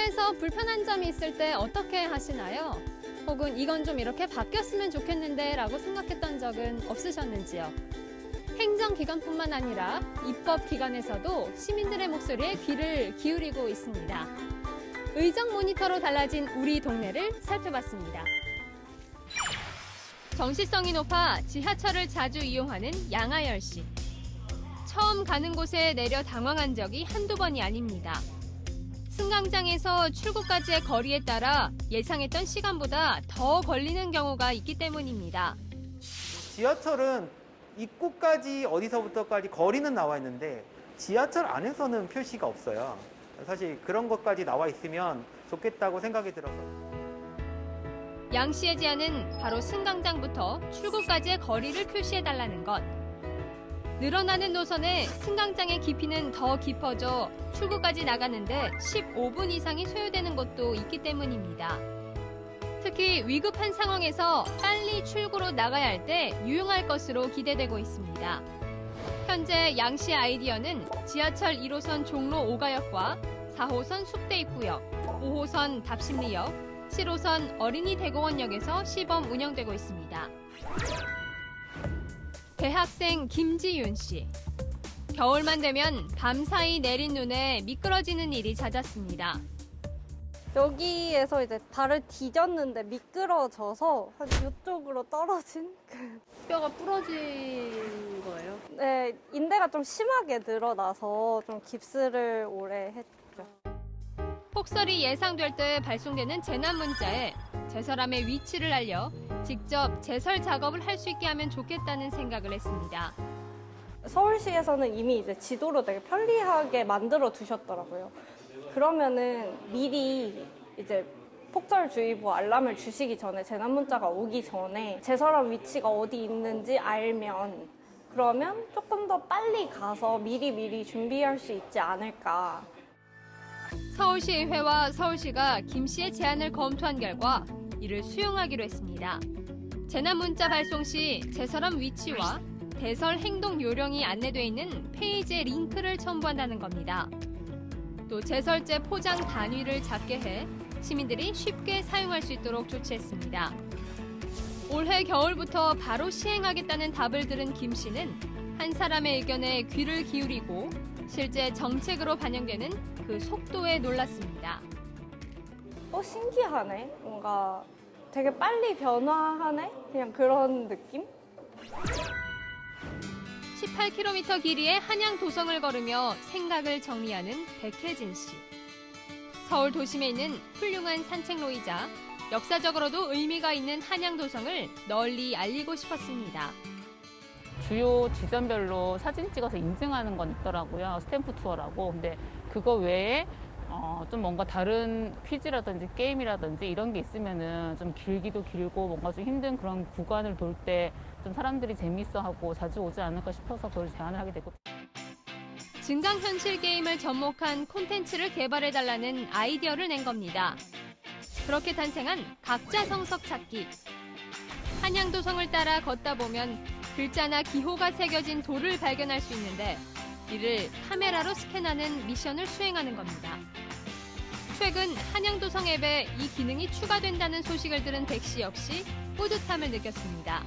학교에서 불편한 점이 있을 때 어떻게 하시나요? 혹은 이건 좀 이렇게 바뀌었으면 좋겠는데 라고 생각했던 적은 없으셨는지요? 행정기관뿐만 아니라 입법기관에서도 시민들의 목소리에 귀를 기울이고 있습니다. 의정 모니터로 달라진 우리 동네를 살펴봤습니다. 정시성이 높아 지하철을 자주 이용하는 양하열 씨. 처음 가는 곳에 내려 당황한 적이 한두 번이 아닙니다. 승강장에서 출구까지의 거리에 따라 예상했던 시간보다 더 걸리는 경우가 있기 때문입니다. 지하철은 입구까지 어디서부터까지 거리는 나와 있는데 지하철 안에서는 표시가 없어요. 사실 그런 것까지 나와 있으면 좋겠다고 생각이 들어서. 양 씨의 제안은 바로 승강장부터 출구까지의 거리를 표시해달라는 것. 늘어나는 노선에 승강장의 깊이는 더 깊어져 출구까지 나가는데 15분 이상이 소요되는 곳도 있기 때문입니다. 특히 위급한 상황에서 빨리 출구로 나가야 할 때 유용할 것으로 기대되고 있습니다. 현재 양 씨의 아이디어는 지하철 1호선 종로 5가역과 4호선 숙대 입구역, 5호선 답심리역, 7호선 어린이 대공원역에서 시범 운영되고 있습니다. 대학생 김지윤 씨. 겨울만 되면 밤사이 내린 눈에 미끄러지는 일이 잦았습니다. 여기에서 이제 발을 디뎠는데 미끄러져서 한 이쪽으로 떨어진 뼈가 부러진 거예요? 네, 인대가 좀 심하게 늘어나서 좀 깁스를 오래 했죠. 폭설이 예상될 때 발송되는 재난 문자에 제설함의 위치를 알려 직접 제설 작업을 할 수 있게 하면 좋겠다는 생각을 했습니다. 서울시에서는 이미 이제 지도로 되게 편리하게 만들어 두셨더라고요. 그러면은 미리 이제 폭설주의보 알람을 주시기 전에 재난 문자가 오기 전에 제설함 위치가 어디 있는지 알면 그러면 조금 더 빨리 가서 미리 준비할 수 있지 않을까. 서울시의회와 서울시가 김 씨의 제안을 검토한 결과 이를 수용하기로 했습니다. 재난 문자 발송 시 제설함 위치와 대설 행동 요령이 안내되어 있는 페이지의 링크를 첨부한다는 겁니다. 또 제설제 포장 단위를 작게 해 시민들이 쉽게 사용할 수 있도록 조치했습니다. 올해 겨울부터 바로 시행하겠다는 답을 들은 김 씨는 한 사람의 의견에 귀를 기울이고 실제 정책으로 반영되는 그 속도에 놀랐습니다. 신기하네. 뭔가 되게 빨리 변화하네? 그냥 그런 느낌? 18km 길이의 한양 도성을 걸으며 생각을 정리하는 백혜진 씨. 서울 도심에 있는 훌륭한 산책로이자 역사적으로도 의미가 있는 한양 도성을 널리 알리고 싶었습니다. 주요 지점별로 사진 찍어서 인증하는 건 있더라고요. 스탬프 투어라고. 근데 그거 외에 좀 뭔가 다른 퀴즈라든지 게임이라든지 이런 게 있으면은 좀 길기도 길고 뭔가 좀 힘든 그런 구간을 돌 때 좀 사람들이 재밌어하고 자주 오지 않을까 싶어서 그걸 제안을 하게 됐고. 증강현실 게임을 접목한 콘텐츠를 개발해달라는 아이디어를 낸 겁니다. 그렇게 탄생한 각자 성석 찾기. 한양도성을 따라 걷다 보면 글자나 기호가 새겨진 돌을 발견할 수 있는데 이를 카메라로 스캔하는 미션을 수행하는 겁니다. 최근 한양도성 앱에 이 기능이 추가된다는 소식을 들은 백 씨 역시 뿌듯함을 느꼈습니다.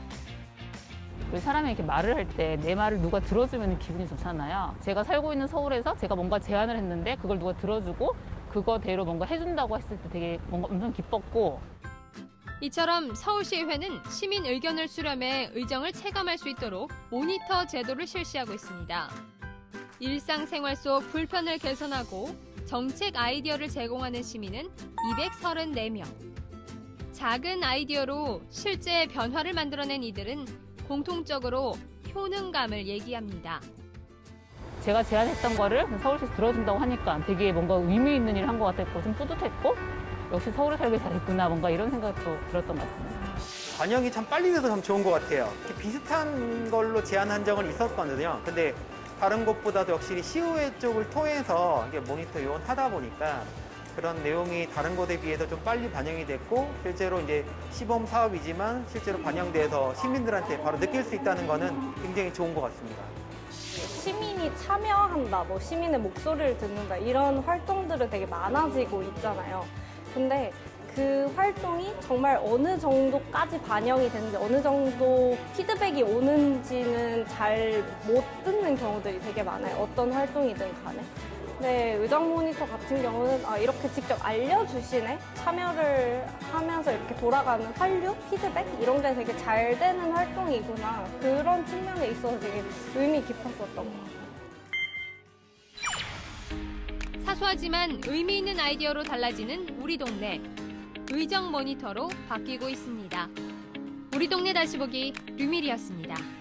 사람이 이렇게 말을 할 때 내 말을 누가 들어주면 기분이 좋잖아요. 제가 살고 있는 서울에서 제가 뭔가 제안을 했는데 그걸 누가 들어주고 그거대로 뭔가 해준다고 했을 때 되게 뭔가 엄청 기뻤고. 이처럼 서울시의회는 시민 의견을 수렴해 의정을 체감할 수 있도록 모니터 제도를 실시하고 있습니다. 일상생활 속 불편을 개선하고 정책 아이디어를 제공하는 시민은 234명. 작은 아이디어로 실제 변화를 만들어낸 이들은 공통적으로 효능감을 얘기합니다. 제가 제안했던 거를 서울시에서 들어준다고 하니까 되게 뭔가 의미 있는 일을 한 것 같았고 좀 뿌듯했고 역시 서울에 살길 잘했구나 뭔가 이런 생각도 들었던 것 같습니다. 반영이 참 빨리 돼서 참 좋은 것 같아요. 비슷한 걸로 제안한 적은 있었거든요. 근데 다른 곳보다도 확실히 시의회 쪽을 통해서 이게 모니터 요원하다 보니까 그런 내용이 다른 곳에 비해서 좀 빨리 반영이 됐고 실제로 이제 시범 사업이지만 실제로 반영돼서 시민들한테 바로 느낄 수 있다는 거는 굉장히 좋은 것 같습니다. 시민이 참여한다, 뭐 시민의 목소리를 듣는다 이런 활동들은 되게 많아지고 있잖아요. 근데 그 활동이 정말 어느 정도까지 반영이 되는지, 어느 정도 피드백이 오는지는 잘 못 듣는 경우들이 되게 많아요. 어떤 활동이든 간에. 네, 의정 모니터 같은 경우는 이렇게 직접 알려주시네? 참여를 하면서 이렇게 돌아가는 한류, 피드백? 이런 게 되게 잘 되는 활동이구나. 그런 측면에 있어서 되게 의미 깊었었던 것 같아요. 사소하지만 의미 있는 아이디어로 달라지는 우리 동네. 의정 모니터로 바뀌고 있습니다. 우리 동네 다시 보기 류밀이었습니다.